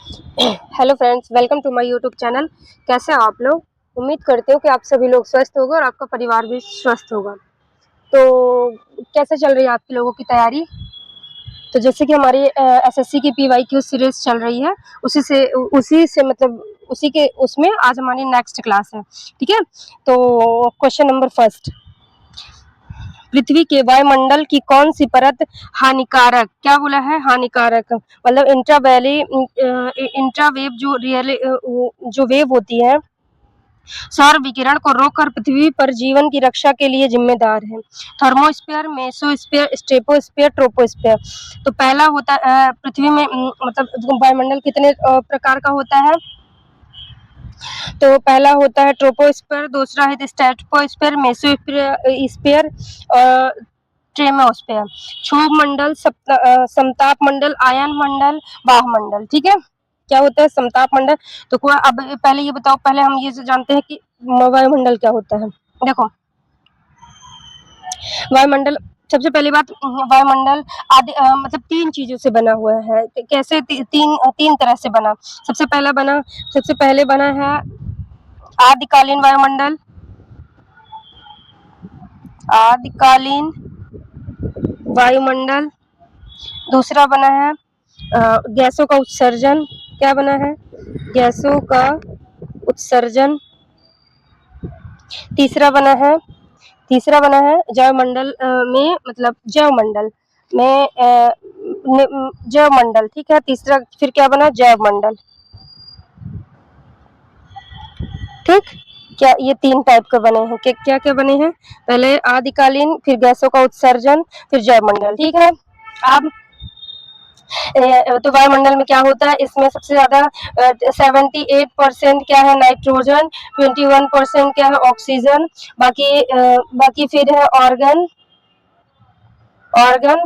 Hello friends, welcome to my YouTube channel. कैसे हैं आप लोग? उम्मीद करते हो कि आप सभी लोग स्वस्थ होंगे और आपका परिवार भी स्वस्थ होगा। तो कैसे चल रही है आपके लोगों की तैयारी? तो जैसे कि हमारी एसएससी की पीवाईक्यू सीरीज चल रही है, उसी से मतलब उसी के उसमें आज हमारी नेक्स्ट क्लास है। ठीक है, तो क्वेश्चन नंबर फर्स्ट, पृथ्वी के वायुमंडल की कौन सी परत हानिकारक, क्या बोला है हानिकारक, मतलब इंट्रावेव जो वेव होती है सौर विकिरण को रोककर पृथ्वी पर जीवन की रक्षा के लिए जिम्मेदार है। Thermosphere, mesosphere, stratosphere, troposphere. तो पहला होता पृथ्वी में मतलब वायुमंडल कितने प्रकार का होता है? तो पहला होता है ट्रोपोस्फीयर, दूसरा है स्ट्रेटोस्फीयर, मेसोस्फीयर और ट्रेमोस्फीयर। क्षोभ मंडल, समताप मंडल, आयन मंडल, वायुमंडल। ठीक है, क्या होता है समताप मंडल? तो अब पहले ये बताओ, पहले हम ये जानते हैं कि वायुमंडल क्या होता है। देखो, वायुमंडल, सबसे पहली बात, वायुमंडल आदि मतलब तीन चीजों से बना हुआ है। कैसे? तीन तरह से बना। सबसे पहले बना है आदिकालीन वायुमंडल। आदिकालीन वायुमंडल। दूसरा बना है गैसों का उत्सर्जन। क्या बना है? गैसों का उत्सर्जन। तीसरा बना है जैवमंडल में, मतलब जैवमंडल में जैवमंडल। ठीक है, तीसरा फिर क्या बना? जैवमंडल। ठीक, क्या ये तीन टाइप के बने हैं? क्या क्या बने हैं? पहले आदिकालीन, फिर गैसों का उत्सर्जन, फिर जैवमंडल। ठीक है, अब तो वायुमंडल में क्या होता है? इसमें सबसे ज्यादा 78% क्या है? नाइट्रोजन। 21% क्या है? ऑक्सीजन। बाकी फिर है ऑर्गन।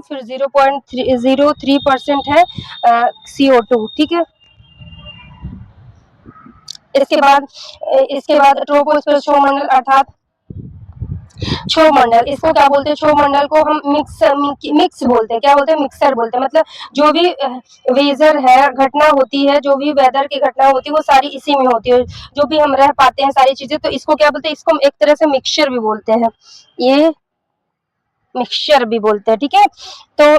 फिर 0.03% है CO2। ठीक है, इसके बाद ट्रोपोस्फीयर क्षोभमंडल, अर्थात क्षोभमंडल। इसको क्या बोलते हैं? क्षोभमंडल को हम मिक्स बोलते हैं। क्या बोलते हैं? मिक्सर बोलते हैं। मतलब जो भी वेदर है, घटना होती है, जो भी वेदर की घटना होती है, वो सारी इसी में होती है। जो भी हम रह पाते हैं सारी चीजें, तो इसको क्या बोलते हैं? इसको हम एक तरह से मिक्सचर भी बोलते हैं। ये मिक्सचर भी बोलते हैं। ठीक है, तो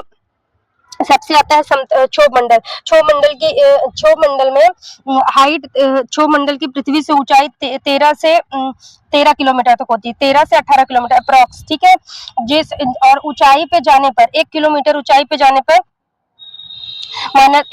सबसे आता है क्षोभमंडल। क्षोभमंडल में हाइट, क्षोभमंडल की पृथ्वी से ऊंचाई 13 किलोमीटर तक होती है। 13 से 18 किलोमीटर अप्रॉक्स। ठीक है, और ऊंचाई पे जाने पर, 1 किलोमीटर ऊंचाई पे जाने पर, माइनस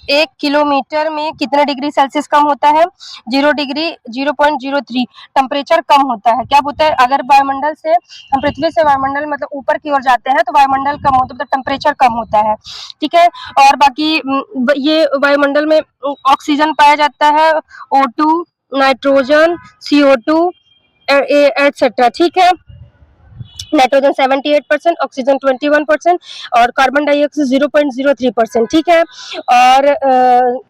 एक किलोमीटर में कितने डिग्री सेल्सियस कम होता है? 0 डिग्री, 0.03 टेम्परेचर कम होता है। क्या होता है? अगर वायुमंडल से, हम पृथ्वी से वायुमंडल मतलब ऊपर की ओर जाते हैं, तो वायुमंडल कम होता है, मतलब टेम्परेचर कम होता है। ठीक है, और बाकी ये वायुमंडल में ऑक्सीजन पाया जाता है, O2, नाइट्रोजन, CO2 एटसेट्रा। ठीक है, नाइट्रोजन 78%, ऑक्सीजन 21% और कार्बन डाइऑक्साइड 0.03%। ठीक है, और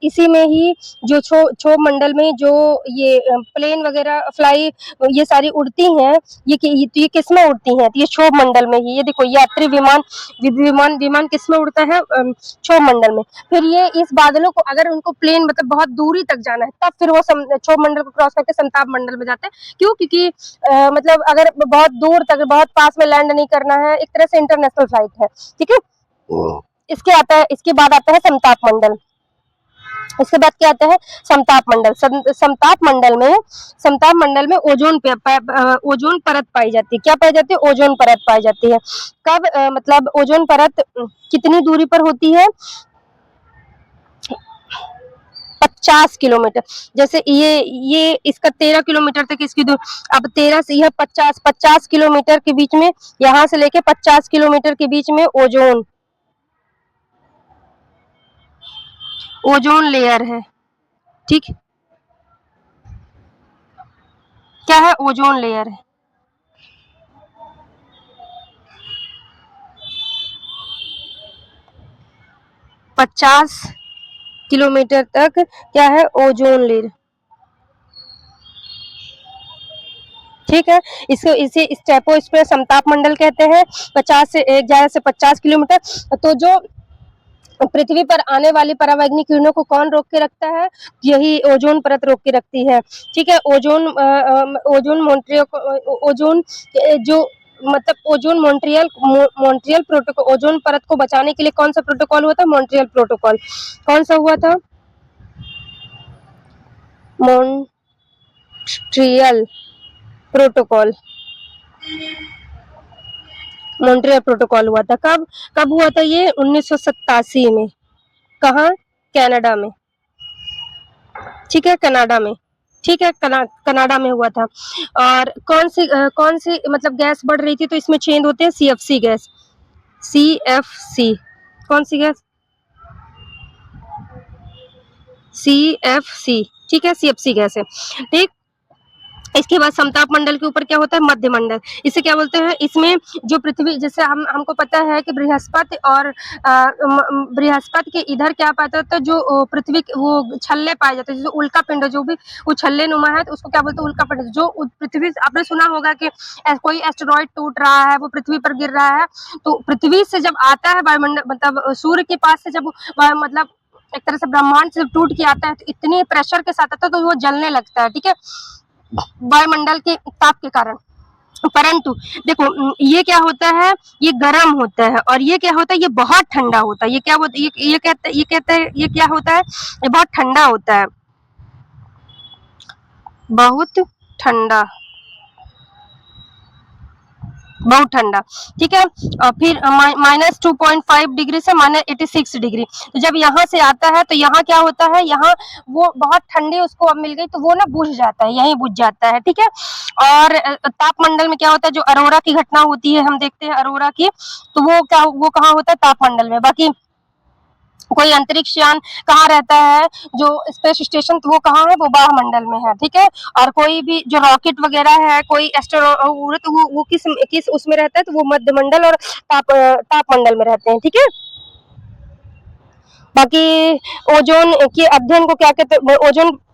इसी में ही जो क्षोभ मंडल में जो ये प्लेन वगैरह फ्लाई, ये सारी उड़ती हैं, ये किस में उड़ती हैं? तो ये क्षोभ मंडल में ही। ये देखो, यात्री विमान विमान किस में उड़ता है? क्षोभ मंडल में। फिर ये इस बादलों को, अगर उनको प्लेन मतलब बहुत दूरी तक जाना है, तब फिर वो क्षोभ मंडल को क्रॉस करके समताप मंडल में जाते हैं। क्यों? क्योंकि मतलब अगर बहुत दूर तक, बहुत पास में लैंड नहीं करना है, एक तरह से इंटरनेशनल फ्लाइट है। ठीक है, इसके बाद आता है समताप मंडल। इसके बाद क्या आता है? समताप मंडल। समताप मंडल में ओजोन परत पाई जाती है। क्या पाई जाती है? ओजोन परत पाई जाती है। कब मतलब ओजोन परत कितनी दूरी पर होती है? 50 किलोमीटर। जैसे ये इसका 13 किलोमीटर तक इसकी दूर, अब 13 से यह 50 किलोमीटर के बीच में, यहाँ से लेके 50 किलोमीटर के बीच में ओजोन लेयर है। ठीक, क्या है? ओजोन लेयर है। पचास किलोमीटर तक क्या है? Ozone layer. ठीक है, इसको इसी स्ट्रेटोस्फीयर समताप मंडल कहते हैं। 50 से 50 किलोमीटर। तो जो पृथ्वी पर आने वाली परावैंगनी किरणों को कौन रोक के रखता है? यही ओजोन परत रोक के रखती है। ठीक है, ओजोन ओजोन जो मतलब मॉन्ट्रियल प्रोटोकॉल, ओजोन परत को बचाने के लिए कौन सा प्रोटोकॉल हुआ था? Montreal protocol. कौन सा हुआ था? Montreal protocol. मॉन्ट्रियल प्रोटोकॉल हुआ था कब? कब हुआ था ये? 1987 में। कहाँ? कनाडा में। ठीक है, कनाडा में। ठीक है, कनाडा में हुआ था। और कौन सी मतलब गैस बढ़ रही थी तो इसमें चेंज होते हैं? CFC gas. सीएफसी। कौन सी गैस? सीएफसी। ठीक है, सीएफसी गैस है। ठीक, इसके बाद समताप मंडल के ऊपर क्या होता है? मध्य मंडल। इसे क्या बोलते हैं? इसमें जो पृथ्वी, जैसे हमको पता है कि बृहस्पति और बृहस्पति के इधर क्या पाता था? जो पृथ्वी वो छल्ले पाए जाते हैं, जो उल्का पिंड जो भी वो छल्ले नुमा है तो उसको क्या बोलते हैं? उल्का पिंड। जो पृथ्वी, आपने सुना होगा कि कोई एस्टेरॉइड टूट रहा है, वो पृथ्वी पर गिर रहा है, तो पृथ्वी से जब आता है वायुमंडल, मतलब सूर्य के पास से जब मतलब एक तरह से ब्रह्मांड से टूट के आता है तो इतने प्रेशर के साथ आता है तो वो जलने लगता है। ठीक है, वायुमंडल के ताप के कारण। परंतु देखो, ये क्या होता है? ये गर्म होता है, और ये क्या होता है? ये बहुत ठंडा होता है। ये क्या होता है? ये क्या होता है? ये बहुत ठंडा होता है, बहुत ठंडा, बहुत ठंडा। ठीक है, और फिर -2.5 डिग्री से -86 डिग्री। तो जब यहाँ से आता है तो यहाँ क्या होता है? यहाँ वो बहुत ठंडी उसको अब मिल गई तो वो ना बुझ जाता है, यहीं बुझ जाता है। ठीक है, और तापमंडल में क्या होता है? जो अरोरा की घटना होती है, हम देखते हैं अरोरा की, तो वो कहाँ होता है? तापमंडल में। बाकी कोई अंतरिक्ष यान कहाँ रहता है? जो स्पेस स्टेशन, तो वो कहाँ है? वो वायुमंडल में है। ठीक है, और कोई भी जो रॉकेट वगैरह है, कोई एस्ट्रोनॉट, तो वो किस उसमें रहता है? तो वो मध्यमंडल और तापमंडल में रहते हैं। ठीक है, बाकी ओजोन के अध्ययन को क्या कहते हैं?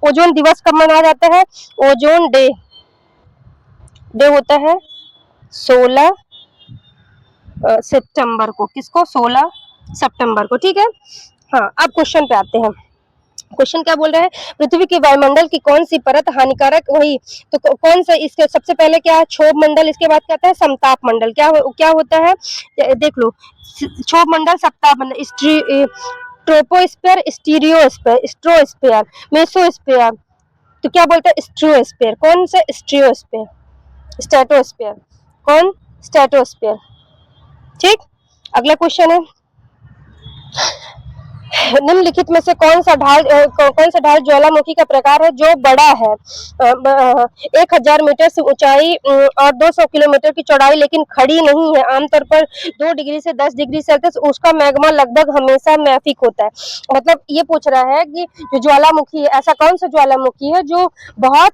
ओजोन दिवस कब मनाया जाता है? ओजोन डे होता है 16 सितंबर को। किसको? 16 सितंबर को। ठीक है, हाँ, अब क्वेश्चन पे आते हैं। क्वेश्चन क्या बोल रहा है? पृथ्वी के वायुमंडल की कौन सी परत हानिकारक, वही तो कौन सा? इसके सबसे पहले क्या है? क्षोभ मंडल। इसके बाद क्या है? समताप मंडल। क्या होता है? देख लो, क्षोभ मंडल, समताप मंडल, ट्रोपोस्फीयर, स्टीरियोस्फीयर, स्ट्रोस्फीयर, मेसोस्फीयर। तो क्या बोलते हैं? स्ट्रोस्फीयर। कौन सा? स्ट्रियोस्फीयर, स्ट्रेटोस्फीयर। कौन? स्ट्रेटोस्फीयर। ठीक, अगला क्वेश्चन है, निम्नलिखित में से कौन सा ढाल ज्वालामुखी का प्रकार है जो बड़ा है? 1000 मीटर से ऊंचाई और 200 किलोमीटर की चौड़ाई, लेकिन खड़ी नहीं है। आमतौर पर 2 डिग्री से 10 डिग्री सेल्सियस उसका मैग्मा लगभग हमेशा मैफिक होता है। मतलब ये पूछ रहा है कि जो ज्वालामुखी है, ऐसा कौन सा ज्वालामुखी है जो बहुत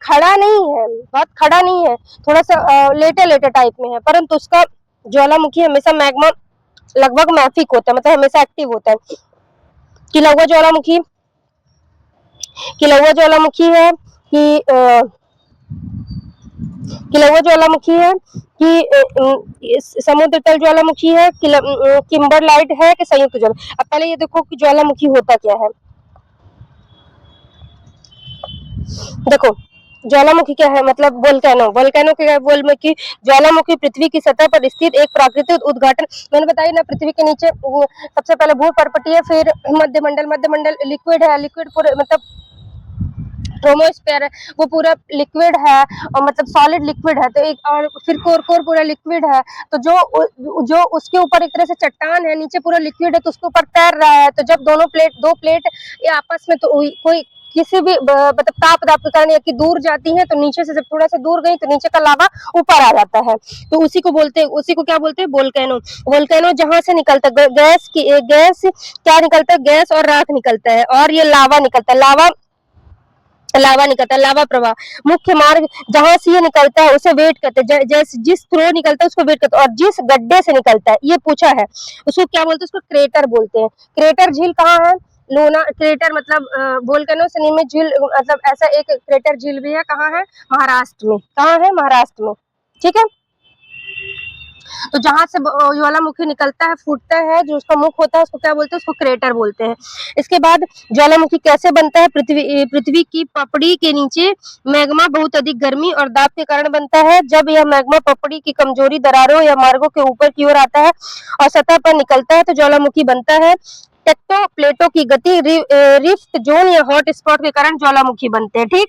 खड़ा नहीं है, थोड़ा सा लेटे लेटे टाइप में है, परंतु उसका ज्वालामुखी हमेशा मैग्मा लगभग मैफिक होता है, मतलब हमेशा एक्टिव होता है। किलौवा ज्वालामुखी है कि किलौवा ज्वालामुखी है कि समुद्र तल ज्वालामुखी है, किम्बरलाइट है कि संयुक्त ज्वाला। अब पहले ये देखो कि ज्वालामुखी होता क्या है। देखो, ज्वालामुखी क्या है? मतलब वोल्केनो के बोल में कि ज्वालामुखी पृथ्वी की सतह पर स्थित एक प्राकृतिक उद्घाटन। मैंने बताया ना, पृथ्वी के नीचे सबसे पहले भूपर्पटीय, फिर मध्यमंडल लिक्विड है, लिक्विड पूरे मतलब ट्रोमोस्फेयर है, वो पूरा लिक्विड है, और मतलब सॉलिड लिक्विड है। तो एक और फिर कोर पूरा लिक्विड है। तो जो उसके ऊपर एक तरह से चट्टान है, नीचे पूरा लिक्विड है, तो उसके ऊपर तैर रहा है। तो जब दो प्लेट ये आपस में, तो कोई किसी भी मतलब ताप के कारण या कि दूर जाती है, तो नीचे से जब थोड़ा सा दूर गई तो नीचे का लावा ऊपर आ जाता है। तो उसी को क्या बोलते हैं? वोल्केनो जहां से निकलता है गैस क्या निकलता है? गैस और राख निकलता है, और ये लावा निकलता है। लावा प्रवाह। मुख्य मार्ग जहां से ये निकलता है उसे वेट करते हैं, जैसे जिस थ्रो निकलता है उसको वेट करते हैं, और जिस गड्ढे से निकलता है, ये पूछा है, उसको क्या बोलते हैं? उसको क्रेटर बोलते हैं। क्रेटर झील कहाँ है? लूना क्रेटर मतलब वोल्केनो से निर्मित झील, मतलब ऐसा एक क्रेटर झील भी है। कहाँ है? महाराष्ट्र में। कहाँ है? महाराष्ट्र में। ठीक है, तो जहाँ से ज्वालामुखी निकलता है, फूटता है, जो उसका मुख होता है उसको क्या बोलते हैं, उसको क्रेटर बोलते हैं। इसके बाद ज्वालामुखी कैसे बनता है, पृथ्वी की पपड़ी के नीचे मैग्मा बहुत अधिक गर्मी और दाब के कारण बनता है। जब यह मैग्मा पपड़ी की कमजोरी दरारों या मार्गों के ऊपर की ओर आता है और सतह पर निकलता है तो ज्वालामुखी बनता है। टेक्टो प्लेटों की गति, रिफ्ट जोन या हॉट स्पॉट के कारण ज्वालामुखी बनते हैं। ठीक,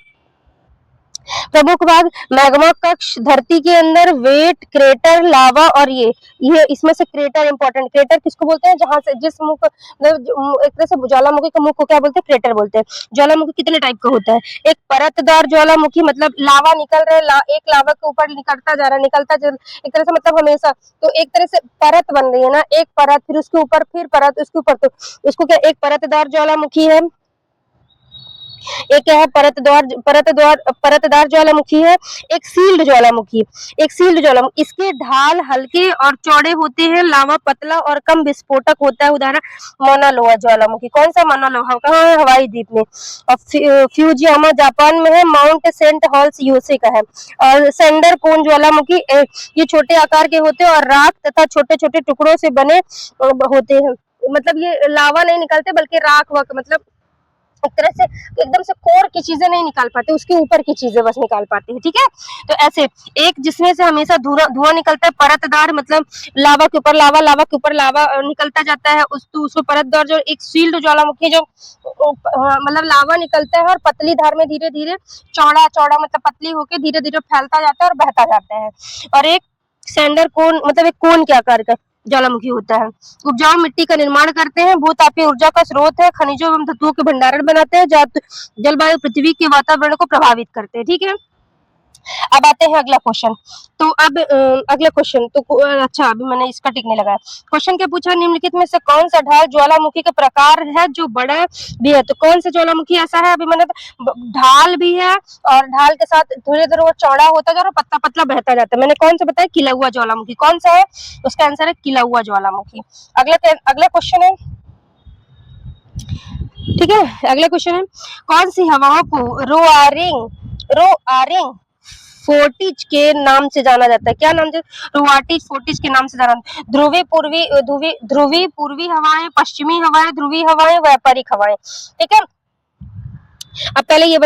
प्रमुख भाग मैग्मा कक्ष, धरती के अंदर, वेट, क्रेटर, लावा और ये इसमें से क्रेटर इंपॉर्टेंट। क्रेटर किसको बोलते हैं, जहां से जिस मुख मतलब एक तरह से ज्वालामुखी का मुख को क्या बोलते हैं, क्रेटर बोलते हैं। ज्वालामुखी कितने टाइप का होता है, एक परतदार ज्वालामुखी, मतलब लावा निकल रहा है, एक लावा के ऊपर निकलता जा रहा है, एक तरह से मतलब हमेशा, तो एक तरह से परत बन रही है ना, एक परत, फिर उसके ऊपर फिर परत, उसके ऊपर, तो उसको क्या, एक परतदार ज्वालामुखी है। एक क्या है, परतदार ज्वालामुखी है। एक सील्ड ज्वालामुखी, इसके ढाल हल्के और चौड़े होते हैं, लावा पतला और कम विस्फोटक होता है। उदाहरण माना लोआ ज्वालामुखी। कौन सा माना लोहा, कहाँ है, हवाई द्वीप में। और फ्यूजियामा जापान में है, माउंट सेंट हॉल्स यूएसए का है। और सेंडर कोन ज्वालामुखी, ये छोटे आकार के होते हैं और राख तथा छोटे छोटे टुकड़ों से बने होते हैं। मतलब ये लावा नहीं निकलते बल्कि राख मतलब एक तरह से एकदम से कोर की चीजें नहीं निकाल पाते, उसके ऊपर की चीजें बस निकाल पाते हैं। ठीक है, तो ऐसे एक जिसमें से हमेशा धुआं निकलता है, परतदार मतलब लावा के ऊपर लावा, लावा के ऊपर लावा निकलता जाता है, उसको परतदार। जो एक सील्ड ज्वालामुखी, जो मतलब लावा निकलता है और पतली धार में धीरे धीरे चौड़ा चौड़ा मतलब पतली होकर धीरे धीरे फैलता जाता है और बहता जाता है। और एक सेंडर कोन, मतलब एक कोन के आकार का ज्वालामुखी होता है। उपजाऊ मिट्टी का निर्माण करते हैं, भूतापीय ऊर्जा का स्रोत है, खनिजों एवं धातुओं के भंडारण बनाते हैं, जलवायु पृथ्वी के वातावरण को प्रभावित करते हैं। ठीक है, अब आते हैं अगला क्वेश्चन। तो अब अगला क्वेश्चन, तो अच्छा अभी मैंने इसका टिक नहीं लगाया। क्वेश्चन क्या पूछा, निम्नलिखित में से कौन सा ढाल ज्वालामुखी का प्रकार है जो बड़ा भी है। तो कौन सा ज्वालामुखी ऐसा है, अभी मैंने ढाल भी है और ढाल के साथ धीरे धीरे वो चौड़ा होता जा रहा है, पतला पतला बहता जाता है। मैंने कौन सा बताया, किला हुआ ज्वालामुखी। कौन सा है, उसका आंसर है किला हुआ ज्वालामुखी। अगला क्वेश्चन है, ठीक है, अगला क्वेश्चन है, कौन सी हवाओं को रोआरिंग फोर्टिज के नाम से जाना जाता है। क्या नाम से, रोआटिज फोर्टिज के नाम से जाना जाता है। ध्रुवी पूर्वी हवाएं, पश्चिमी हवाएं, ध्रुवी हवाएं, व्यापारिक हवाएं। ठीक है, अब पहले ये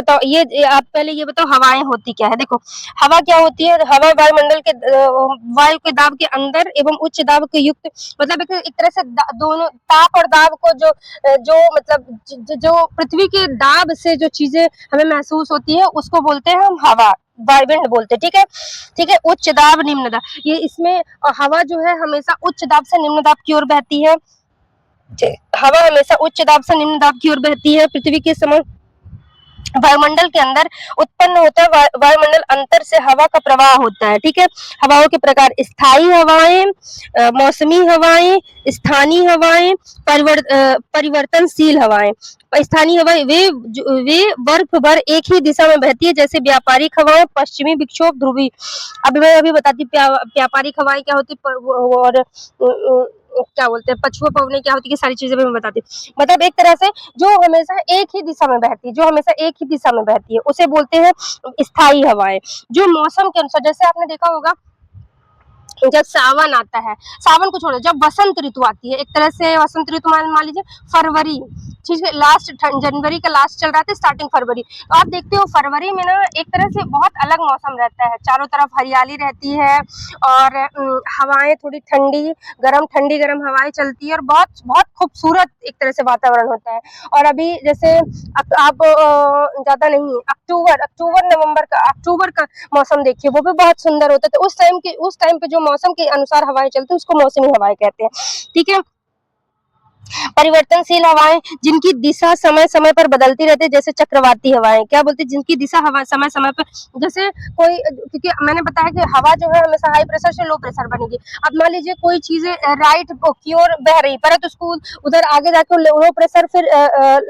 बताओ हवाएं होती क्या है। देखो, हवा क्या होती है, हवा वायुमंडल के वायु के दाब के अंदर एवं उच्च दाब के युक्त, मतलब एक तरह से दोनों ताप और दाब को जो मतलब जो पृथ्वी के दाब से जो चीजें हमें महसूस होती है उसको बोलते हैं हम हवा, वायुविंड बोलते हैं। ठीक है, उच्च दाब निम्न दाब, ये इसमें हवा जो है हमेशा उच्च दाब से निम्न दाब की ओर बहती है। हवा हमेशा उच्च दाब से निम्न दाब की ओर बहती है। पृथ्वी के समय वायुमंडल के अंदर उत्पन्न होता है, वायुमंडल अंतर से हवा का प्रवाह होता है। ठीक है, हवाओं के प्रकार, स्थायी हवाएं, मौसमी हवाएं, स्थानीय हवाएं, परिवर्तनशील हवाएं। स्थानीय हवाएं वे वर्ष भर एक ही दिशा में बहती है, जैसे व्यापारिक हवाएं, पश्चिमी विक्षोभ, ध्रुवी। मैं बताती हूँ व्यापारिक हवाएं क्या होती है और क्या बोलते हैं पछुआ पवने क्या होती है, सारी चीजें मैं बताती हूँ। मतलब एक तरह से जो हमेशा एक ही दिशा में बहती है उसे बोलते हैं स्थायी हवाएं। जो मौसम के अनुसार, जैसे आपने देखा होगा जब सावन आता है, सावन को छोड़ो, जब वसंत ऋतु आती है, एक तरह से वसंत ऋतु मान लीजिए फरवरी, ठीक है, लास्ट जनवरी का लास्ट चल रहा था, स्टार्टिंग फरवरी, तो आप देखते हो फरवरी में ना एक तरह से बहुत अलग मौसम रहता है, चारों तरफ हरियाली रहती है और हवाएं थोड़ी ठंडी गरम हवाएं चलती है और बहुत बहुत खूबसूरत एक तरह से वातावरण होता है। और अभी जैसे आप ज्यादा नहीं, अक्टूबर का मौसम देखिए, वो भी बहुत सुंदर होता है। तो उस टाइम पे जो मौसम के अनुसार हवाएं चलती है उसको मौसमी हवाएं कहते हैं। ठीक है, परिवर्तनशील हवाएं, जिनकी दिशा समय समय पर बदलती रहती है, जैसे चक्रवाती हवाएं। क्या बोलते हैं, जिनकी दिशा हवा समय समय पर, जैसे कोई, क्योंकि मैंने बताया कि हवा जो है हमेशा हाई प्रेशर से लो प्रेशर बनेगी। अब मान लीजिए कोई चीजें राइट की ओर बह रही, पर उसको उधर आगे जाके लो प्रेशर फिर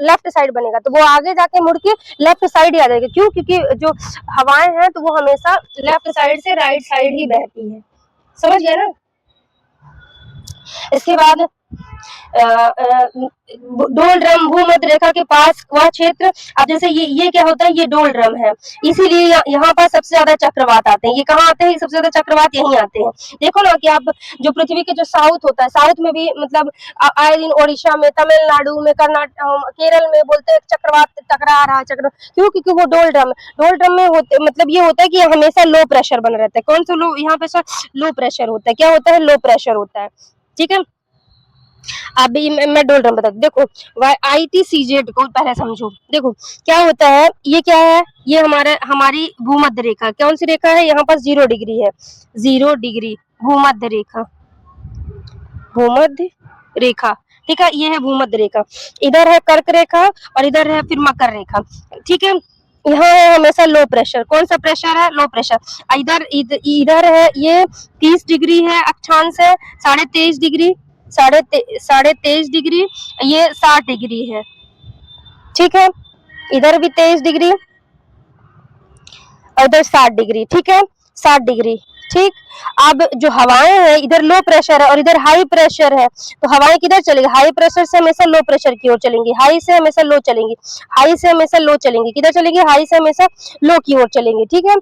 लेफ्ट साइड बनेगा, तो वो आगे जाके मुड़ के लेफ्ट साइड ही आ जाएगी। क्यों, क्योंकि जो हवाएं हैं तो वो हमेशा लेफ्ट साइड से राइट साइड ही बहती है। समझ गए ना। इसके बाद डोल ड्रम भूमध्य रेखा के पास वह क्षेत्र। अब जैसे ये क्या होता है, ये डोल ड्रम है, इसीलिए यहाँ पर सबसे ज्यादा चक्रवात आते हैं। ये कहाँ आते हैं, सबसे ज्यादा चक्रवात यहीं आते हैं। देखो ना कि आप जो पृथ्वी के जो साउथ होता है, साउथ में भी मतलब आए दिन ओडिशा में, तमिलनाडु में, कर्नाटक, केरल में बोलते हैं चक्रवात टकरा रहा है, चक्र क्यों, क्योंकि वो डोल ड्रम में होते, मतलब ये होता है कि हमेशा लो प्रेशर बना रहता है। कौन सा लो, यहाँ पे सर लो प्रेशर होता है, क्या होता है, लो प्रेशर होता है। ठीक है, अभी मैं डोल रहा हूँ, बता देखो, ITCZ को पहले समझो। देखो क्या होता है, ये क्या है, ये हमारी भूमध्य रेखा, कौन सी रेखा है, यहाँ पर 0 डिग्री है, 0 डिग्री भूमध्य रेखा, भूमध्य रेखा। ठीक है, ये है भूमध्य रेखा। इधर है कर्क रेखा और इधर है फिर मकर रेखा। ठीक है, यहाँ है हमेशा लो प्रेशर, कौन सा प्रेशर है, लो प्रेशर। इधर है ये 30 डिग्री है अक्षांश है, 23.5 डिग्री, 23.5 डिग्री, ये 60 डिग्री है। ठीक है, इधर भी 23 डिग्री और इधर 60 डिग्री। ठीक है, 60 डिग्री। ठीक, अब जो हवाएं हैं, इधर लो प्रेशर है और इधर हाई प्रेशर है, तो हवाएं किधर चलेगी, हाई प्रेशर से हमेशा लो प्रेशर की ओर चलेंगी, हाई से हमेशा लो चलेंगी, हाई से हमेशा लो चलेंगी, किधर चलेंगी, हाई से हमेशा लो की ओर चलेंगी। ठीक है,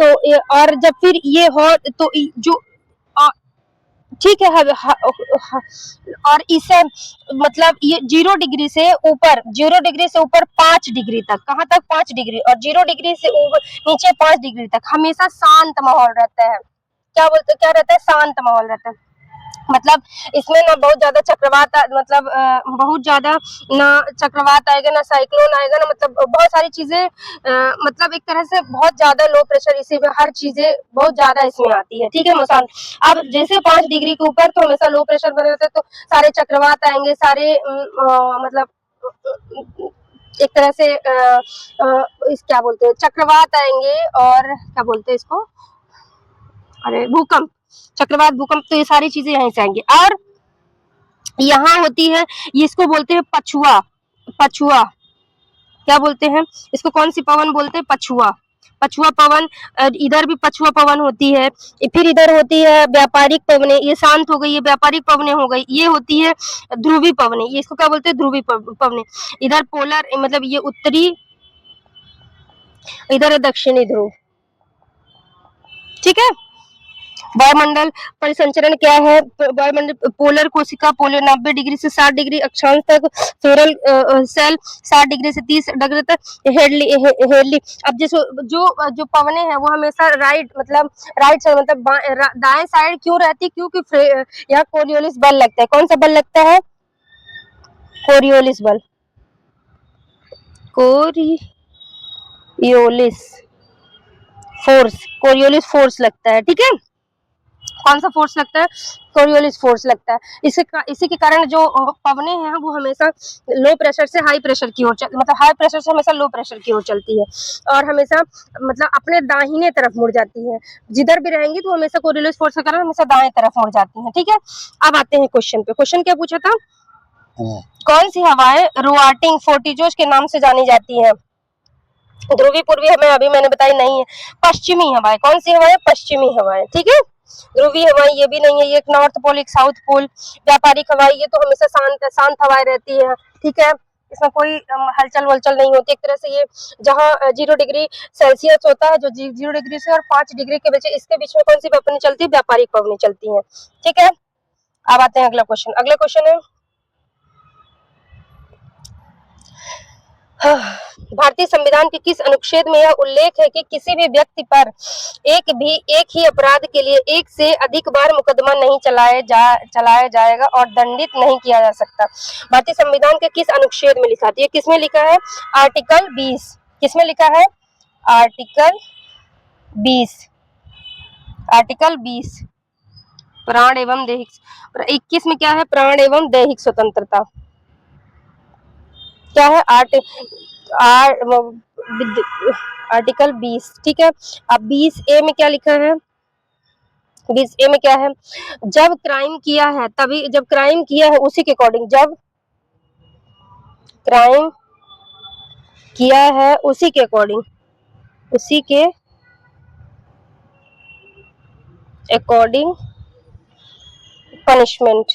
तो और जब फिर ये हो तो जो ठीक है, और इसे मतलब ये 0 डिग्री से ऊपर, 0 डिग्री से ऊपर 5 डिग्री तक, कहाँ तक, 5 डिग्री, और 0 डिग्री से नीचे 5 डिग्री तक हमेशा शांत माहौल रहता है। क्या बोलते, क्या रहता है, शांत माहौल रहता है। मतलब इसमें ना बहुत ज्यादा चक्रवात मतलब बहुत ज्यादा ना चक्रवात आएगा, ना साइक्लोन आएगा, ना मतलब बहुत सारी चीजें मतलब एक तरह से बहुत ज्यादा लो प्रेशर, इसी में हर चीजें बहुत ज्यादा इसमें आती है। ठीक है मुसान, अब जैसे 5 डिग्री के ऊपर तो हमेशा लो प्रेशर बने रहते हैं, तो सारे चक्रवात आएंगे, सारे मतलब एक तरह से इस क्या बोलते हैं, चक्रवात आएंगे, और क्या बोलते हैं इसको, अरे भूकंप, चक्रवात, भूकंप, तो ये सारी चीजें यहीं से आएंगी। और यहाँ होती है, ये इसको बोलते हैं पछुआ, पछुआ, क्या बोलते हैं इसको, कौन सी पवन बोलते हैं, पछुआ, पछुआ पवन। इधर भी पछुआ पवन होती है, फिर इधर होती है व्यापारिक पवने, ये शांत हो गई, ये व्यापारिक पवने हो गई, ये होती है ध्रुवी पवने, ये इसको क्या बोलते हैं, ध्रुवी पवने। इधर पोलर मतलब ये उत्तरी, इधर है दक्षिणी ध्रुव। ठीक है, वायुमंडल परिसंचरण क्या है, वायुमंडल पोलर कोशिका, पोलर 90 डिग्री से 60 डिग्री अक्षांश तक, फ्लोरल सेल 60 डिग्री से 30 डिग्री तक, हेडली। अब जैसे जो पवने हैं वो हमेशा राइट मतलब राइट साइड मतलब दाएं साइड क्यों रहती, क्योंकि यहाँ कोरियोलिस बल लगता है, कौन सा बल लगता है, कोरियोलिस बल, कोरियोलिस फोर्स लगता है। ठीक है, कौन सा फोर्स लगता है, कोरियोलिस फोर्स लगता है। इसी के कारण जो पवने हैं वो हमेशा लो प्रेशर से हाई प्रेशर की ओर मतलब हाई प्रेशर से हमेशा लो प्रेशर की ओर चलती है, और हमेशा मतलब अपने दाहिने तरफ मुड़ जाती है, जिधर भी रहेंगी तो हमेशा कोरियोलिस फोर्स के कारण हमेशा दाएं तरफ मुड़ जाती है। ठीक है, अब आते हैं क्वेश्चन पे। क्वेश्चन क्या पूछा था, कौन सी हवाएं रुआटिंग फोर्टिजोज के नाम से जानी जाती है, ध्रुवी पूर्वी हमें अभी मैंने बताई नहीं है, पश्चिमी हवाएं, कौन सी हवाएं, पश्चिमी हवाएं। ठीक है, ध्रुवीय हवाएं ये भी नहीं है, ये एक नॉर्थ पोल, एक साउथ पोल। व्यापारिक हवाएं ये तो हमेशा शांत हवाएं रहती है। ठीक है, इसमें कोई हलचल वलचल नहीं होती, एक तरह से ये जहाँ 0 डिग्री सेल्सियस होता है, जो 0 डिग्री से और 5 डिग्री के बीच, इसके बीच में कौन सी पवनी चलती है, व्यापारिक पवनी चलती है। ठीक है, अब आते हैं अगला क्वेश्चन। अगला क्वेश्चन है भारतीय संविधान के किस अनुच्छेद में यह उल्लेख है कि किसी भी व्यक्ति पर एक ही अपराध के लिए एक से अधिक बार मुकदमा नहीं चलाया जाएगा और दंडित नहीं किया जा सकता। भारतीय संविधान के किस अनुच्छेद में लिखा है, ये किसमें लिखा है, आर्टिकल 20, किसमें लिखा है, आर्टिकल 20, आर्टिकल 20 प्राण एवं दैहिक, 21 में क्या है, प्राण एवं दैहिक स्वतंत्रता, क्या है, आर्टिकल 20। ठीक है, अब 20A में क्या लिखा है, 20A में क्या है, जब क्राइम किया है तभी, जब क्राइम किया है उसी के अकॉर्डिंग, जब क्राइम किया है उसी के अकॉर्डिंग, उसी के अकॉर्डिंग पनिशमेंट,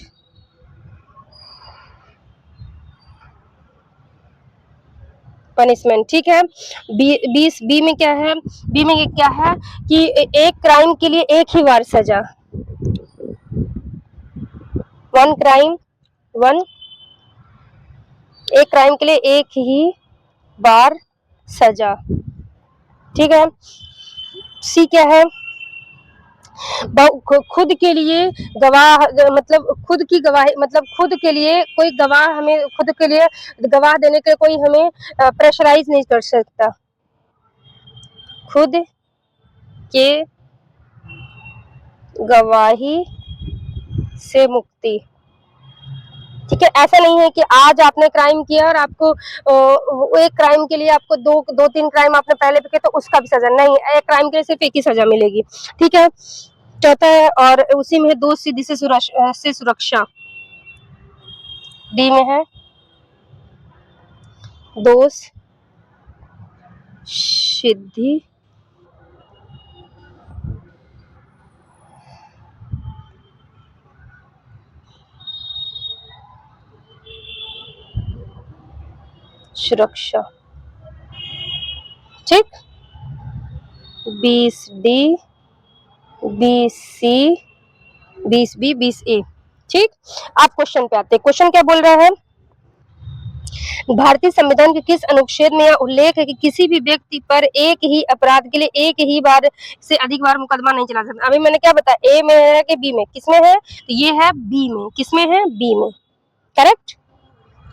पनिशमेंट, ठीक है। बी में क्या है, बी में क्या है कि एक क्राइम के लिए एक ही बार सजा, वन क्राइम वन, एक क्राइम के लिए एक ही बार सजा, ठीक है। सी क्या है, खुद के लिए गवाह, मतलब खुद की गवाही, मतलब खुद के लिए कोई गवाह, हमें खुद के लिए गवाह देने के कोई हमें प्रेशराइज नहीं कर सकता, खुद के गवाही से मुक्ति, ठीक है। ऐसा नहीं है कि आज आपने क्राइम किया और आपको एक क्राइम के लिए आपको दो तीन क्राइम आपने पहले भी किया तो उसका भी सजा नहीं, एक क्राइम के लिए सिर्फ एक ही सजा मिलेगी, ठीक है। चौथा है, और उसी में है दोष सिद्धि से सुरक्षा, डी में है दोष सिद्धि सुरक्षा, ठीक। 20D 20C 20B 20A, ठीक। आप क्वेश्चन पे आते हैं। क्वेश्चन क्या बोल रहा है, भारतीय संविधान के किस अनुच्छेद में यह उल्लेख है कि किसी भी व्यक्ति पर एक ही अपराध के लिए एक ही बार से अधिक बार मुकदमा नहीं चला सकता। अभी मैंने क्या बताया, ए में है कि बी में, किसमें है, तो ये है बी में, किसमें है, बी में, करेक्ट।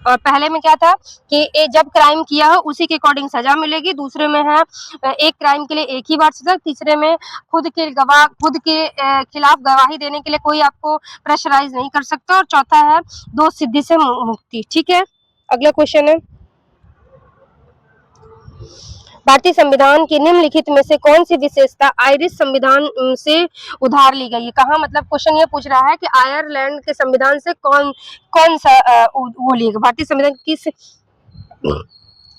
और पहले में क्या था कि जब क्राइम किया हो उसी के अकॉर्डिंग सजा मिलेगी, दूसरे में है एक क्राइम के लिए एक ही बार सजा, तीसरे में खुद के गवाह, खुद के खिलाफ गवाही देने के लिए कोई आपको प्रेशराइज नहीं कर सकता, और चौथा है दोष सिद्धि से मुक्ति, ठीक है। अगला क्वेश्चन है, भारतीय संविधान की निम्नलिखित में से कौन सी विशेषता आयरिश संविधान से उधार ली गई है। कहाँ, मतलब क्वेश्चन ये पूछ रहा है कि आयरलैंड के संविधान से कौन सा वो ली गई, भारतीय संविधान किस,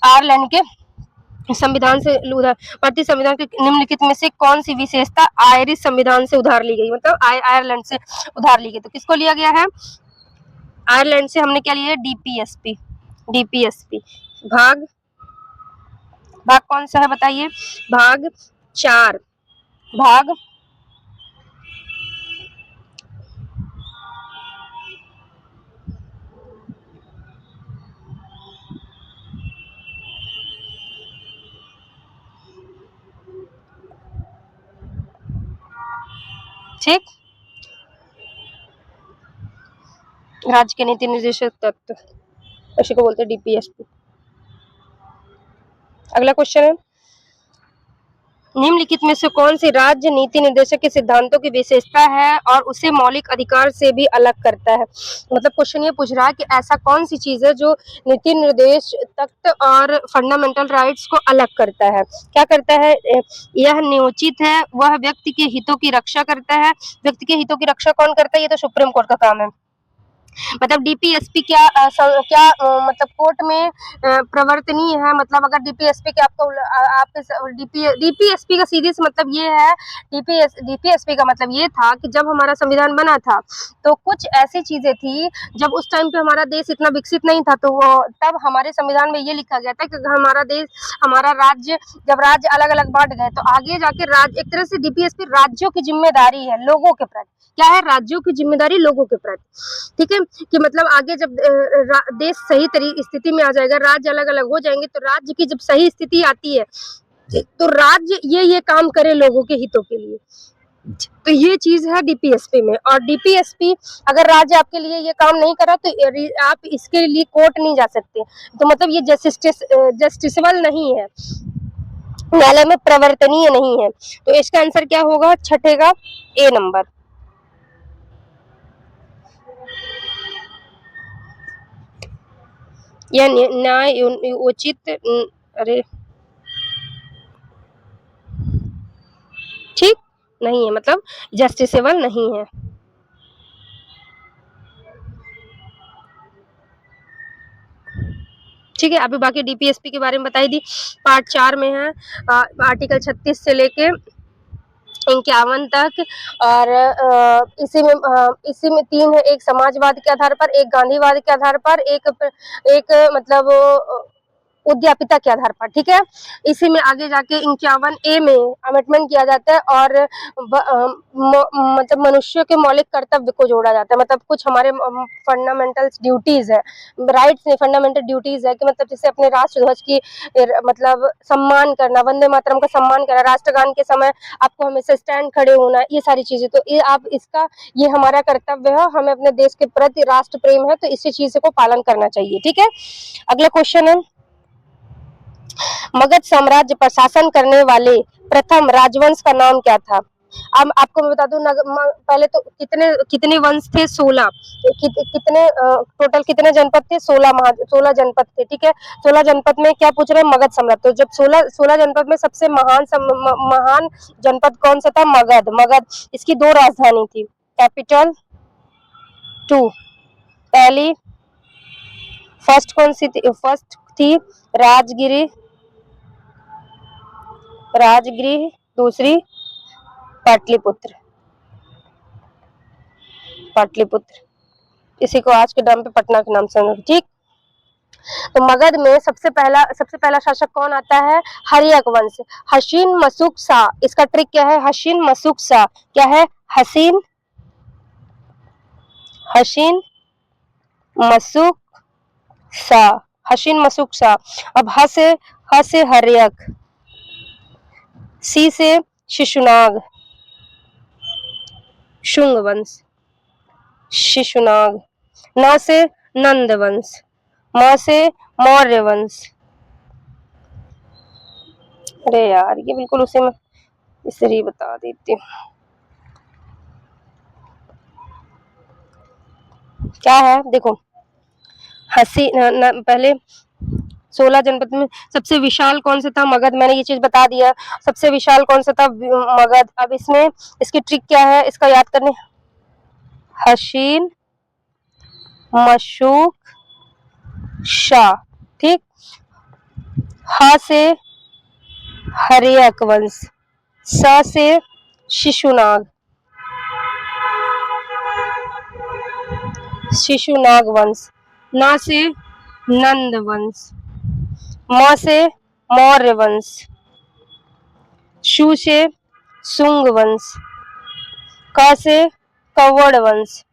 आयरलैंड के संविधान से उधार, भारतीय संविधान के निम्नलिखित में से कौन सी विशेषता आयरिश संविधान से उधार ली गई, मतलब आयरलैंड से उधार ली गई, तो किसको लिया गया है, आयरलैंड से हमने क्या लिया है, डीपीएसपी, डीपीएसपी। भाग कौन सा है बताइए, भाग 4, भाग ठीक, राज्य के नीति निर्देशक तत्व, उसी को बोलते हैं डीपीएसपी। अगला क्वेश्चन है, निम्नलिखित में से कौन सी राज्य नीति निर्देशक के सिद्धांतों की विशेषता है और उसे मौलिक अधिकार से भी अलग करता है, मतलब क्वेश्चन ये पूछ रहा है कि ऐसा कौन सी चीज है जो नीति निर्देश तत्व और फंडामेंटल राइट्स को अलग करता है, क्या करता है, यह नियोजित है, वह व्यक्ति के हितों की रक्षा करता है, व्यक्ति के हितों की रक्षा कौन करता है, ये तो सुप्रीम कोर्ट का काम है, मतलब डीपीएसपी क्या मतलब कोर्ट में प्रवर्तनीय है, मतलब अगर डीपीएसपी के आपको आपके डीपीएसपी का सीधे से मतलब ये है, डीपीएसपी का मतलब ये था कि जब हमारा संविधान बना था तो कुछ ऐसी चीजें थी, जब उस टाइम पे हमारा देश इतना विकसित नहीं था, तो तब हमारे संविधान में ये लिखा गया था कि हमारा देश, हमारा राज्य, जब राज्य अलग अलग बांट गए तो आगे जाके राज्य, एक तरह से डीपीएसपी राज्यों की जिम्मेदारी है लोगों के प्रति, क्या है, राज्यों की जिम्मेदारी लोगों के प्रति, ठीक है, कि मतलब आगे जब देश सही स्थिति में आ जाएगा, राज्य अलग अलग हो जाएंगे, तो राज्य की जब सही स्थिति आती है तो राज्य ये काम करे लोगों के हितों के लिए, तो ये चीज है डीपीएसपी में। और डीपीएसपी अगर राज्य आपके लिए ये काम नहीं करा तो आप इसके लिए कोर्ट नहीं जा सकते, तो मतलब ये जस्टिसेबल नहीं है, न्यायालय में प्रवर्तनीय नहीं है, तो इसका आंसर क्या होगा, छठे का ए नंबर। यह न्याय उचित, अरे ठीक नहीं है, मतलब जस्टिसेबल नहीं है, ठीक है। अभी बाकी डीपीएसपी के बारे में बताई दी, पार्ट 4 में है आर्टिकल 36 से लेके 51 तक, और इसी में 3 है, एक समाजवाद के आधार पर, एक गांधीवाद के आधार पर, एक मतलब उद्यापिता के आधार पर, ठीक है। इसी में आगे जाके 51A में अमेंडमेंट किया जाता है और मतलब मनुष्य के मौलिक कर्तव्य को जोड़ा जाता है, मतलब कुछ हमारे फंडामेंटल ड्यूटीज है, राइट्स नहीं फंडामेंटल ड्यूटीज है कि मतलब जैसे अपने राष्ट्र ध्वज की मतलब सम्मान करना, वंदे मातरम का सम्मान करना, राष्ट्रगान के समय आपको हमेशा स्टैंड खड़े होना, ये सारी चीजें, तो ये आप इसका ये हमारा कर्तव्य है, हमें अपने देश के प्रति राष्ट्र प्रेम है, तो इसी चीज को पालन करना चाहिए, ठीक है। अगला क्वेश्चन है, मगध साम्राज्य पर शासन करने वाले प्रथम राजवंश का नाम क्या था। अब आपको मैं बता दूं, पहले तो कितने वंश थे, 16, कितने टोटल कितने जनपद थे, 16 जनपद थे, ठीक है। 16 जनपद में क्या पूछ रहे हैं, मगध साम्राज्य, तो जब 16 जनपद में सबसे महान जनपद कौन सा था, मगध। इसकी 2 राजधानी थी, कैपिटल 2, पहली फर्स्ट कौन सी थी, फर्स्ट थी राजगृह, दूसरी पाटलिपुत्र। इसी को आज के नाम पे पटना के नाम से, ठीक। तो मगध में सबसे पहला शासक कौन आता है, हर्यक वंश, हसीन मसुक शाह। इसका ट्रिक क्या है, हसीन मसुक शाह, क्या है, हसीन मसुक शाह, हसीन मसुक शाह। अब ह से हर्यक, सी से शिशुनाग, शुंग वंश, शिशुनाग, न से नंद वंश, म से मौर्य वंश। अरे यार ये बिल्कुल उसी में इसलिए बता देती हूँ, क्या है देखो, पहले 16 जनपद में सबसे विशाल कौन सा था, मगध, मैंने ये चीज बता दिया, सबसे विशाल कौन सा था, मगध। अब इसमें इसकी ट्रिक क्या है, इसका याद करने, हसीन मशूक शाह, ठीक। ह से हर्यक वंश, स से शिशुनाग वंश, न से नंद वंश, म से मौर्य वंश, शु से शुंग वंश, क से कवड़ वंश,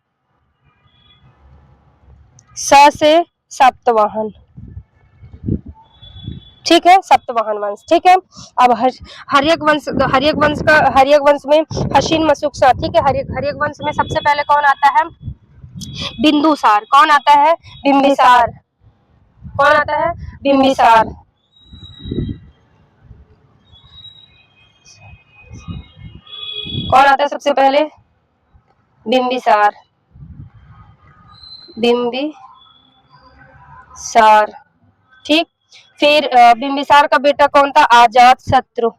स से सातवाहन, ठीक है, सातवाहन वंश, ठीक है। अब हर्यक वंश में हसीन मसुक शाह, ठीक है। हर्यक वंश में सबसे पहले कौन आता है, बिंदुसार। कौन आता है, बिंबिसार। कौन आता है, बिंबिसार। कौन आता है सबसे पहले, बिंबिसार, ठीक। फिर बिंबिसार का बेटा कौन था, अजात शत्रु।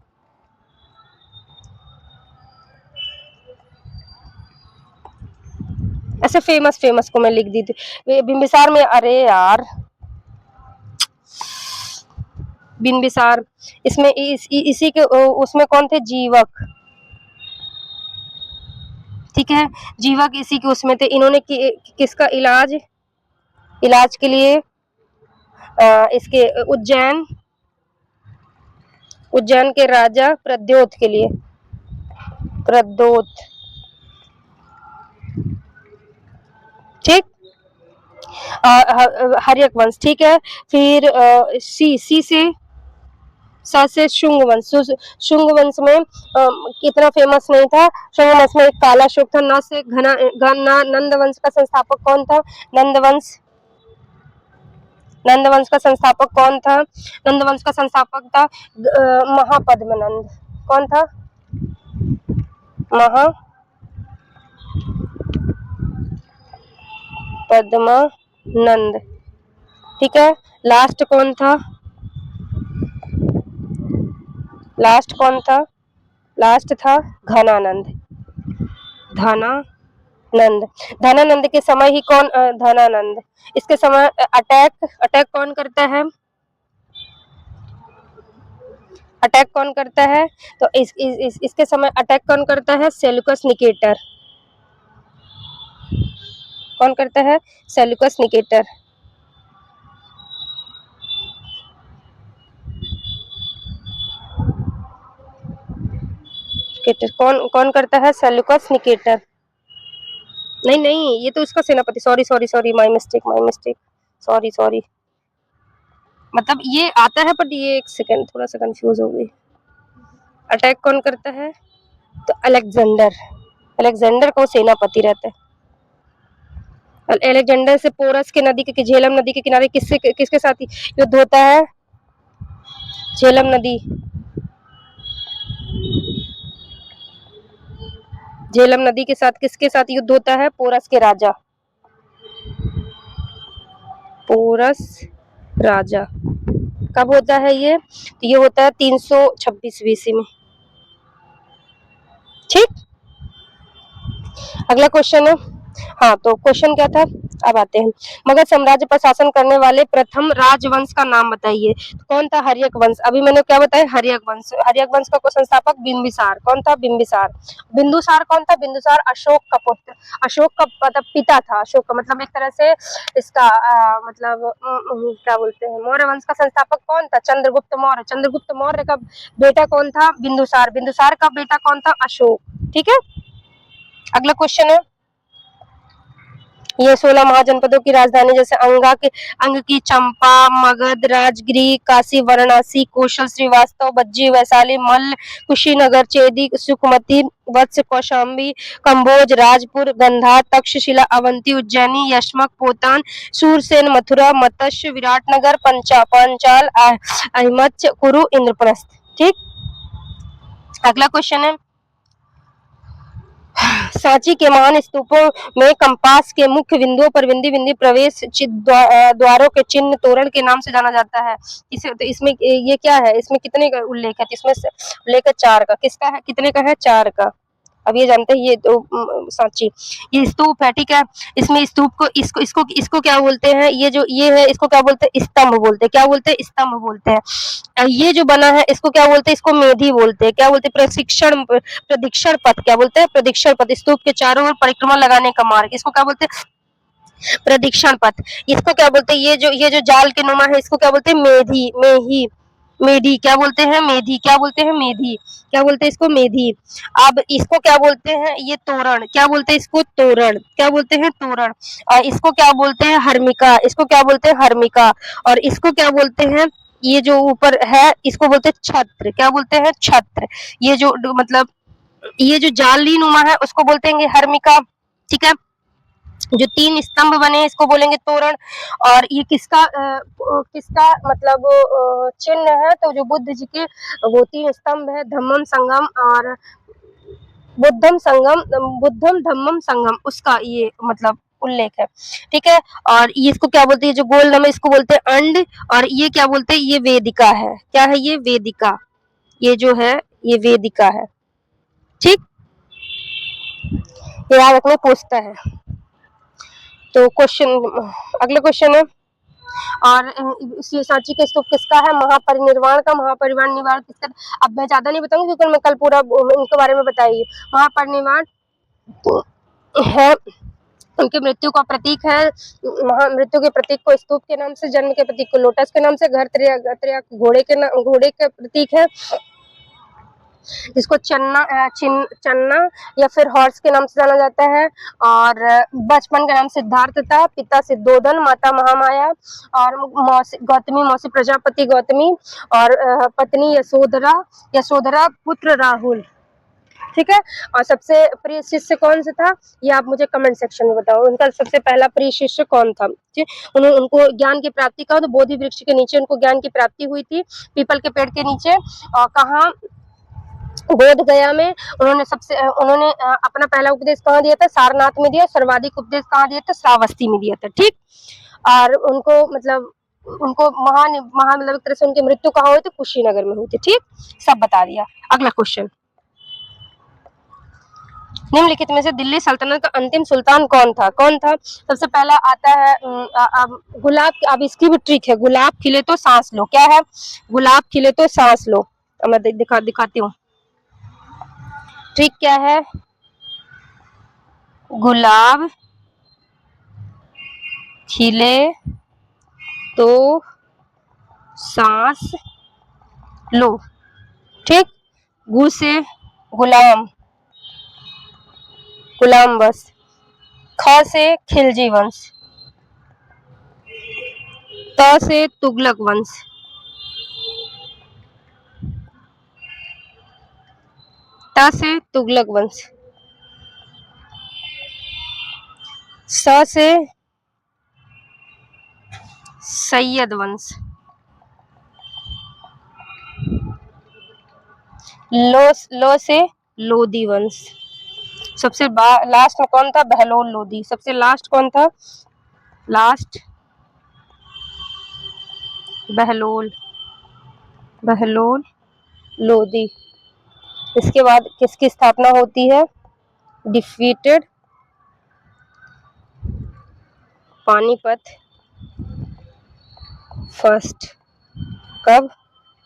ऐसे फेमस को मैं लिख दी थी बिंबिसार में, अरे यार बिंबिसार, इसमें इसी के उसमें कौन थे, जीवक, ठीक है, जीवक इसी के उसमें थे। इन्होंने किसका इलाज के लिए इसके उज्जैन के राजा प्रद्योत के लिए, ठीक, हर्यक वंश, ठीक है। फिर सी से शुंग वंश। शुंग वंश में इतना फेमस नहीं था, शुंग वंश में एक काला शुंग था। न से नंद वंश का संस्थापक कौन था, नंद वंश का संस्थापक कौन था, नंद वंश का संस्थापक था महापद्मनंद। कौन था, महापद्मनंद, ठीक है। लास्ट कौन था, लास्ट था घनानंद। धनानंद के समय ही कौन, धनानंद, इसके समय अटैक कौन करता है, तो इसके समय अटैक कौन करता है, सेल्यूकस निकेटर। कौन करता है, सेल्यूकस निकेटर। निकेटर कौन कौन करता है? Seleucus Nicator. नहीं नहीं, ये तो उसका सेनापति। Sorry sorry sorry, my mistake my mistake, sorry sorry. मतलब ये आता है, बट ये एक सेकंड, थोड़ा सा कंफ्यूज हो गई। अटैक कौन करता है? तो अलेक्जेंडर, अलेक्जेंडर को सेनापति रहता है। अलेक्जेंडर से पोरस के नदी के झेलम नदी के किनारे किसके साथ युद्ध होता है? झेलम नदी, झेलम नदी के साथ किसके साथ युद्ध होता है? पोरस के राजा, पोरस राजा। कब होता है ये? तो ये होता है 326 BC में। ठीक, अगला क्वेश्चन है। हाँ, तो क्वेश्चन क्या था? अब आते हैं। मगध साम्राज्य पर शासन करने वाले प्रथम राजवंश का नाम बताइए। कौन था? हर्यक वंश। अभी मैंने क्या बताया? हर्यक वंश। हर्यक वंश का संस्थापक बिंबिसार। कौन था? बिंबिसार। बिंदुसार कौन था? बिंदुसार अशोक का पुत्र, अशोक का मतलब पिता था। अशोक का मतलब एक तरह से इसका मतलब क्या बोलते हैं, मौर्य वंश का संस्थापक कौन था? चंद्रगुप्त मौर्य। चंद्रगुप्त मौर्य का बेटा कौन था? बिंदुसार। बिंदुसार का बेटा कौन था? अशोक। ठीक है, अगला क्वेश्चन है। ये 16 महाजनपदों की राजधानी जैसे अंग की चंपा, मगध, राजगिरी, काशी, वाराणसी, कौशल, श्रीवास्तव, बज्जी, वैशाली, मल्ल, कुशीनगर, चेदी, सुखमती, वत्स, कौशाम्बी, कंबोज, राजपुर, गंधार, तक्षशिला, अवंती, उज्जैनी, यशमक, पोतान, सूरसेन, मथुरा, मत्स्य, विराटनगर, पांचाल, अहिमच, कुरु, इंद्रप्रस्थ। ठीक, अगला क्वेश्चन है। सांची के महान स्तूपों में कंपास के मुख्य बिंदुओं पर बिंदी बिंदी प्रवेश द्वारों के चिन्ह तोरण के नाम से जाना जाता है। इसे तो इसमें ये क्या है? इसमें कितने का उल्लेख है? इसमें उल्लेख है 4 का। किसका है? कितने का है? 4 का। अब ये जानते हैं, ये तो सांची ये स्तूप है। ठीक है, इसमें स्तूप को इसको क्या बोलते हैं? ये जो ये है, इसको क्या बोलते हैं? स्तंभ बोलते हैं। क्या बोलते हैं? स्तंभ बोलते हैं। ये जो बना है, इसको क्या बोलते हैं? इसको मेधी बोलते हैं। क्या बोलते हैं? प्रदक्षिण पथ। क्या बोलते हैं? प्रदक्षिण पथ। स्तूप के चारों ओर परिक्रमा लगाने का मार्ग, इसको क्या बोलते हैं? प्रदक्षिण पथ। इसको क्या बोलते हैं? ये जो जाल के नुमा है, इसको क्या बोलते हैं? मेधी, मेही, मेधी। क्या बोलते हैं? मेधी। क्या बोलते हैं? मेधी। क्या बोलते हैं इसको? मेधी। अब इसको क्या बोलते हैं? ये तोरण। क्या बोलते हैं इसको? तोरण। क्या बोलते हैं? तोरण। और इसको क्या बोलते हैं? हर्मिका। इसको क्या बोलते हैं? हर्मिका। और इसको क्या बोलते हैं? ये जो ऊपर है, इसको बोलते हैं छत्र। क्या बोलते हैं? छत्र। ये जो मतलब ये जो जाली नुमा है, उसको बोलते हैं हर्मिका। ठीक है, जो 3 स्तंभ बने हैं, इसको बोलेंगे तोरण। और ये किसका मतलब चिन्ह है? तो जो बुद्ध जी के वो 3 स्तंभ है, धम्मम संगम और बुद्धम धम्मम संगम, उसका ये मतलब उल्लेख है। ठीक है, और ये इसको क्या बोलते हैं? जो गोल नम है, इसको बोलते हैं अंड। और ये क्या बोलते हैं? ये वेदिका है। क्या है ये? वेदिका। ये जो है, ये वेदिका है। ठीक, ये याद रखना, पूछता है। तो क्वेश्चन, अगला क्वेश्चन है। और सांची के स्तूप किसका है? महापरिनिर्वाण का। महापरिनिर्वाण किसका? अब मैं ज्यादा नहीं बताऊंगी, क्योंकि मैं कल पूरा इनके बारे में बताइए। महापरिनिर्वाण है, उनकी मृत्यु का प्रतीक है। मृत्यु के प्रतीक को स्तूप के नाम से, जन्म के प्रतीक को लोटस के नाम से, घर त्रिया घोड़े के प्रतीक है, जिसको चन्ना या फिर हॉर्स के नाम से जाना जाता है। और बचपन का नाम सिद्धार्थ था, पिता सिद्धोधन, माता महामाया, और गौतमी मौसी प्रजापति गौतमी, और पत्नी यशोधरा, पुत्र राहुल। ठीक है, और सबसे प्रिय शिष्य कौन सा था? ये आप मुझे कमेंट सेक्शन में बताओ, उनका सबसे पहला प्रिय शिष्य कौन था? ठीक, उनको ज्ञान की प्राप्ति का, तो बोधि वृक्ष के नीचे उनको ज्ञान की प्राप्ति हुई थी, पीपल के पेड़ के नीचे। और कहाँ? बोध गया में। उन्होंने अपना पहला उपदेश कहाँ दिया था? सारनाथ में दिया। सर्वाधिक उपदेश कहाँ दिया था? श्रावस्ती में दिया था। ठीक, और उनको मतलब महान मतलब एक तरह से उनकी मृत्यु कहाँ हुई थी? कुशीनगर में हुई थी। ठीक, सब बता दिया। अगला क्वेश्चन, निम्नलिखित में से दिल्ली सल्तनत का अंतिम सुल्तान कौन था? कौन था? सबसे पहला आता है गुलाब। अब इसकी भी ट्रिक है, गुलाब खिले तो सांस लो। क्या है? गुलाब खिले तो सांस लो। मैं दिखाती हूँ ट्रिक क्या है। गुलाब खिले तो सांस लो। ठीक, गु से गुलाम, गुलाम वंश। ख से खिलजी वंश। त से तुगलक वंश। त से तुगलक वंश। स से सैयद वंश। लो से लोदी वंश। सबसे लास्ट में कौन था? बहलोल लोदी। सबसे लास्ट कौन था? लास्ट बहलोल, बहलोल लोदी। इसके बाद किसकी स्थापना होती है? Defeated Panipat first. कब?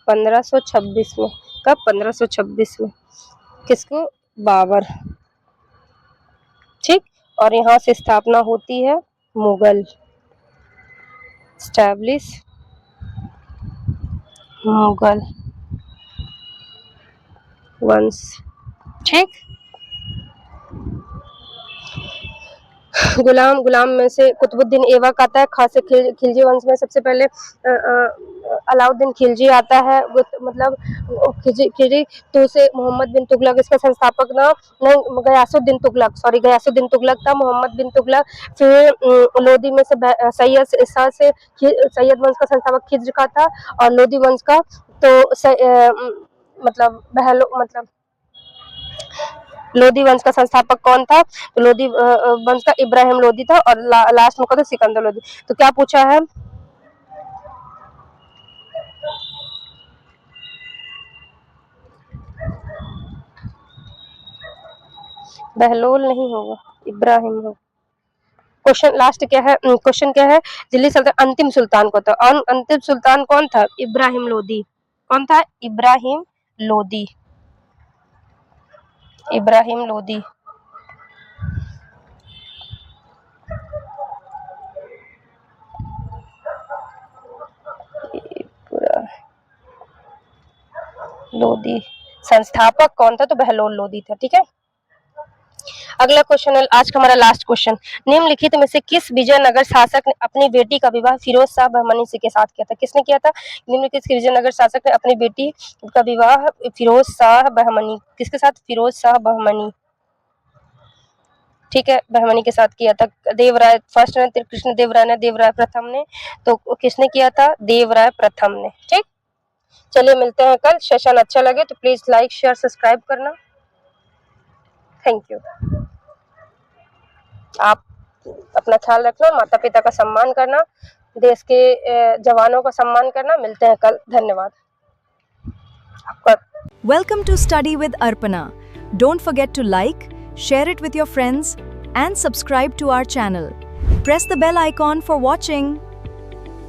1526 में। कब? 1526 में। किसको? बाबर। ठीक। और यहाँ से स्थापना होती है मुगल। स्टैब्लिश मुगल वंश। ठीक। गुलाम में से कुतुबुद्दीन ऐबक आता है। खास से खिलजी वंश में सबसे पहले अलाउद्दीन खिलजी आता है। मतलब खिलजी तो से मोहम्मद बिन तुगलक इसका संस्थापक नाम नहीं, गयासुद्दीन तुगलक, सॉरी गयासुद्दीन तुगलक था। मोहम्मद बिन तुगलक। फिर लोदी में से सैयद वंश का संस्थापक खिज्र का था और लोदी वंश का तो मतलब लोदी वंश का संस्थापक कौन था? तो लोदी वंश का इब्राहिम लोदी था और लास्ट में कौन था? सिकंदर लोदी। तो क्या पूछा है? बहलोल नहीं होगा, इब्राहिम होगा। क्वेश्चन लास्ट क्या है? क्वेश्चन क्या है? दिल्ली सल्तनत अंतिम सुल्तान कौन था? अंतिम सुल्तान कौन था? इब्राहिम लोदी। कौन था? इब्राहिम लोदी। इब्राहिम लोदी। लोदी। संस्थापक कौन था? तो बहलोल लोदी था। ठीक है। अगला क्वेश्चन है आज का हमारा लास्ट क्वेश्चन। निम्नलिखित में से किस विजयनगर शासक ने अपनी बेटी का विवाह फिरोज शाह बहमनी से के साथ किया था? किसने किया था? निम्नलिखित विजयनगर शासक ने अपनी बेटी का विवाह फिरोज शाह बहमनी, किसके साथ? फिरोज शाह बहमनी। ठीक है, बहमनी के साथ किया था। देवराय फर्स्ट ने, कृष्ण देवराय ने, देवराय प्रथम ने। तो किसने किया था? देवराय प्रथम ने। ठीक। चलिए मिलते हैं कल। सेशन अच्छा लगे तो प्लीज लाइक शेयर सब्सक्राइब करना। Thank you. आप अपना ख्याल रखना, माता पिता का सम्मान करना, देश के जवानों का सम्मान करना। मिलते हैं कल। धन्यवाद आपका। Welcome to Study with Arpana. Don't forget to like, share it with your friends, and subscribe to our channel. Press the bell icon for watching.